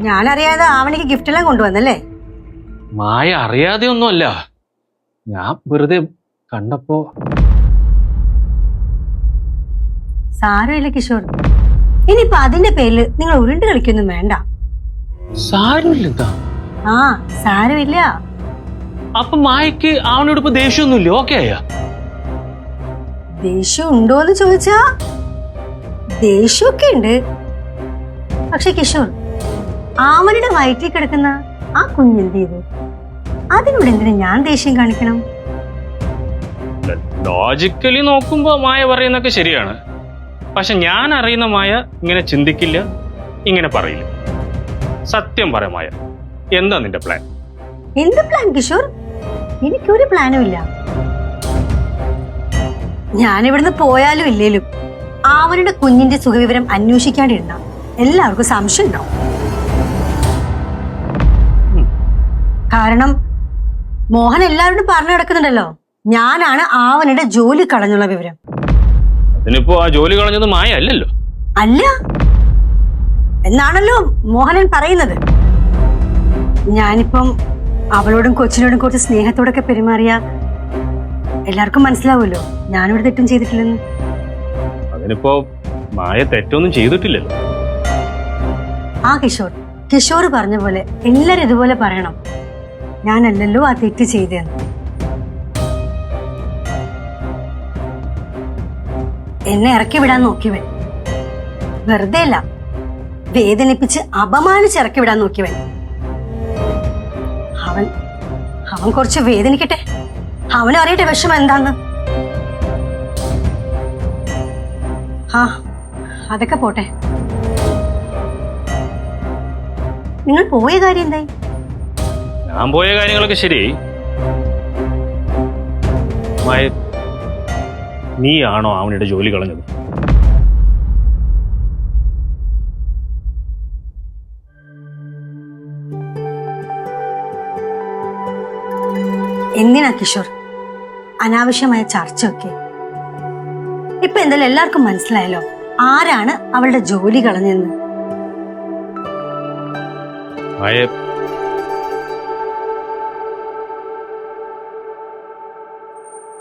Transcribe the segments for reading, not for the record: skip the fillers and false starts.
ഞാനറിയാതെ ആവണിക്ക് gift എല്ലാം കൊണ്ടുവന്നല്ലേ? മായ അറിയാതെ ഒന്നുമല്ല, ഞാൻ വെറുതെ കണ്ടപ്പോ. സാരമില്ല കിഷോർ, ഇനിയിപ്പൊ അതിന്റെ പേരില് നിങ്ങൾ ഉരുണ്ട് കളിക്കൊന്നും വേണ്ട. സാരമില്ലെന്താ? ആ സാരമില്ല. അപ്പൊ മായക്ക് അവനോട് ഇപ്പൊ ദേഷ്യമൊന്നുമില്ല? ഓക്കെ ആയ? ദേഷ്യം ഉണ്ടോന്ന് ചോദിച്ചാ ദേഷ്യമൊക്കെ ഉണ്ട്. പക്ഷെ കിഷോർ, ആവനുടെ വയറ്റിൽ കിടക്കുന്ന ആ കുഞ്ഞെന്ത് ചെയ്തു? അതിനോട് എന്തിനാ ഞാൻ ദേഷ്യം കാണിക്കണം? ലോജിക്കലി നോക്കുമ്പോ മായ പറയുന്നൊക്കെ ശരിയാണ്. പക്ഷെ ഞാൻ അറിയുന്ന മായ ഇങ്ങനെ ചിന്തിക്കില്ല, ഇങ്ങനെ പറയില്ല. സത്യം പറ മായ, എന്താ നിന്റെ പ്ലാൻ? എന്ത് പ്ലാൻ കിഷോർ? എനിക്കൊരു പ്ലാനും ഇല്ല. ഞാനിവിടുന്ന് പോയാലും ഇല്ലേലും ആവനുടെ കുഞ്ഞിന്റെ സുഖവിവരം അന്വേഷിക്കാണ്ടിരുന്ന എല്ലാവർക്കും സംശയം ഉണ്ടാവും. കാരണം മോഹൻ എല്ലാവരോടും പറഞ്ഞു കിടക്കുന്നുണ്ടല്ലോ, ഞാനാണ് ആവനുടെ ജോലി കളഞ്ഞുള്ള വിവരം. അതിനിപ്പോ ആ ജോലി കളഞ്ഞത് മായ അല്ലല്ലോ. അല്ല എന്നാണല്ലോ മോഹനൻ പറയുന്നത്. ഞാനിപ്പം അവളോടും കൊച്ചിനോടും കുറച്ച് സ്നേഹത്തോടൊക്കെ പെരുമാറിയ എല്ലാവർക്കും മനസ്സിലാവുമല്ലോ ഞാനിവിടെ തെറ്റും ചെയ്തിട്ടില്ലെന്ന്. അതിനിപ്പോ മായ തെറ്റൊന്നും ചെയ്തിട്ടില്ലല്ലോ. ആ കിഷോർ പറഞ്ഞ പോലെ എല്ലാരും ഇതുപോലെ പറയണം, ഞാനല്ലല്ലോ ആ തെറ്റ് ചെയ്തതെന്ന്. എന്നെ ഇറക്കി വിടാൻ നോക്കിയവൻ വെറുതെ അല്ല, വേദനിപ്പിച്ച് അപമാനിച്ച് ഇറക്കി വിടാൻ നോക്കിയവൻ. അവൻ കുറച്ച് വേദനിക്കട്ടെ, അവനും അറിയട്ടെ വിഷമം എന്താന്ന്. ആ അതൊക്കെ പോട്ടെ, നിങ്ങൾ പോയ കാര്യം എന്തായി? ഞാൻ പോയ കാര്യങ്ങളൊക്കെ ശരി. മായ, നീയാണോ അവനുടെ ജോലി കളഞ്ഞത്? എന്തിനാ കിഷോർ അനാവശ്യമായ ചർച്ചയൊക്കെ? ഇപ്പൊ എന്തായാലും എല്ലാവർക്കും മനസ്സിലായല്ലോ ആരാണ് അവളുടെ ജോലി കളഞ്ഞെന്ന്.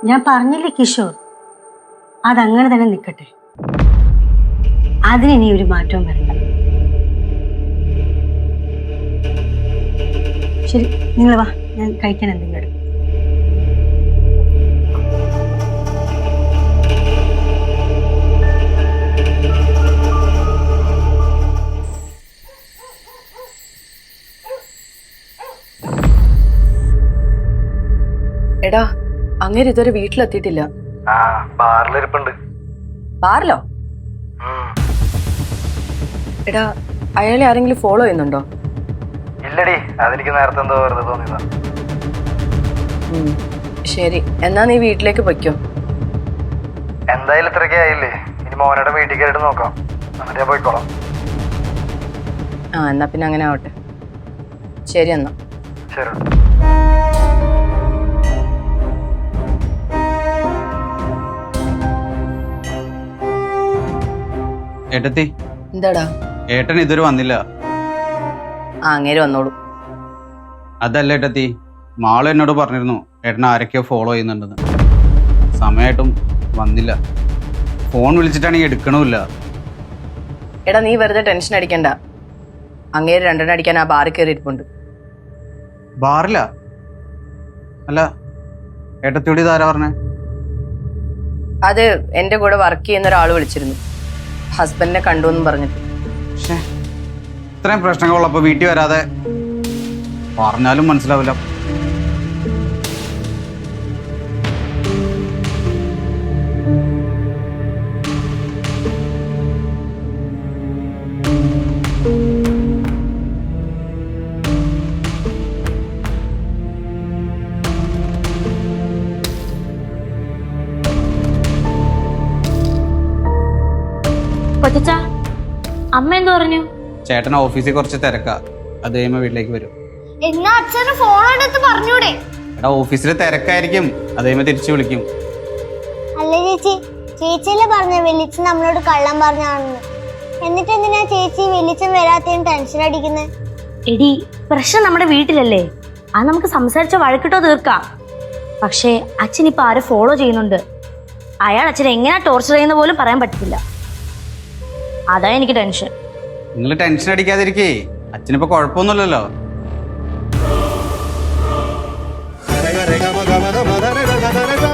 ഞാൻ പറഞ്ഞില്ലേ കിഷോർ, അതങ്ങനെ തന്നെ നിൽക്കട്ടെ, അതിനി ഒരു മാറ്റവും വരണ്ട. ശരി, നിങ്ങൾ വാ, ഞാൻ കഴിക്കാൻ എന്തെങ്കിലും എടുക്കും. എടാ, അങ്ങേര് ഇതുവരെ വീട്ടിലെത്തിയിട്ടില്ല. ബാറിലിരിപ്പുണ്ട്. ബാറിലോ? എടാ, അയാളെ ആരെങ്കിലും ഫോളോ ചെയ്യുന്നുണ്ടോ? ഇല്ലടി, അതെനിക്ക് നേരത്തെ എന്തോ വെറുതെ തോന്നിയതാ. ശരി, എന്നാ നീ വീട്ടിലേക്ക് പൊയ്ക്കോ. എന്തായാലും ഇത്രയൊക്കെ ആയില്ലേ, ഇനി മോനയുടെ വീട്ടിൽ കയറിയിട്ട് നോക്കാം, എന്നിട്ട് ഞാൻ പോയിക്കോളാം. ആ, എന്നാ പിന്നെ അങ്ങനെ ആവട്ടെ. ശരി എന്നാ. ശരി. ഏട്ടത്തി, എന്താടാ? ഏട്ടൻ ഇതുവരെ വന്നില്ല. ആ, അങ്ങേര് വന്നോളൂ. അതല്ല ഏട്ടത്തി, മാള് എന്നോട് പറഞ്ഞിരുന്നു ഏട്ടൻ ആരൊക്കെയോ ഫോളോ ചെയ്യുന്നുണ്ടെന്ന്. സമയമായിട്ടും വന്നില്ല. ഫോൺ വിളിച്ചിട്ടാണെങ്കിൽ എടുക്കണമില്ല. എടാ, നീ വെറുതെ ടെൻഷൻ അടിക്കണ്ട. അങ്ങേര് രണ്ടെണ്ണം അടിക്കാൻ ആ ബാറിൽ കയറിയിരിപ്പുണ്ട്. ബാറില്ല? അല്ല, ഏട്ടത്തിയോട് ഇതാരാ പറഞ്ഞേ? അത് എൻ്റെ കൂടെ വർക്ക് ചെയ്യുന്ന ഒരാൾ വിളിച്ചിരുന്നു, ഹസ്ബൻഡിനെ കണ്ടു എന്നും പറഞ്ഞിട്ട്. പക്ഷേ ഇത്രയും പ്രശ്നങ്ങളുള്ളപ്പോൾ വീട്ടിൽ വരാതെ പറഞ്ഞാലും മനസ്സിലാവില്ല. കൊച്ചാ, അമ്മ എന്ത് പറഞ്ഞു? ചേട്ടൻ ഓഫീസിൽ കുറച്ച് തിരക്കാ, അത് കഴിയുമ്പോൾ വീട്ടിലേക്ക് വരും. എന്നാ അച്ഛന് ഫോൺ എടുത്ത് പറഞ്ഞൂടെ? എടാ, ഓഫീസിൽ തിരക്കായിരിക്കും, അത് കഴിയുമ്പോൾ തിരിച്ചു വിളിക്കും. അല്ല ചേച്ചി, ചേച്ചിയല്ലേ പറഞ്ഞ വെളിച്ച് നമ്മളോട് കള്ളം പറഞ്ഞാണെന്ന്. എന്നിട്ട് എന്തിനാ ചേച്ചി വെളിച്ചം വരാത്തതിന് ടെൻഷൻ അടിക്കുന്നത്? എടി, പ്രശ്നം നമ്മുടെ വീട്ടിലല്ലേ, അത് നമുക്ക് സംസാരിച്ച വഴക്കിട്ടോ തീർക്കാം. പക്ഷേ അച്ഛൻ ഇപ്പൊ ആരെ ഫോളോ ചെയ്യുന്നുണ്ട്, അയാൾ അച്ഛനെ എങ്ങനെ ടോർച്ചർ ചെയ്യുന്ന പോലും പറയാൻ പറ്റില്ല. അതാ എനിക്ക് ടെൻഷൻ. നിങ്ങൾ ടെൻഷൻ അടിക്കാതിരിക്കേ, അച്ഛനിപ്പോ കുഴപ്പമൊന്നുമില്ലല്ലോ. Rega, rega, maga, maga, maga, rega, rega, rega.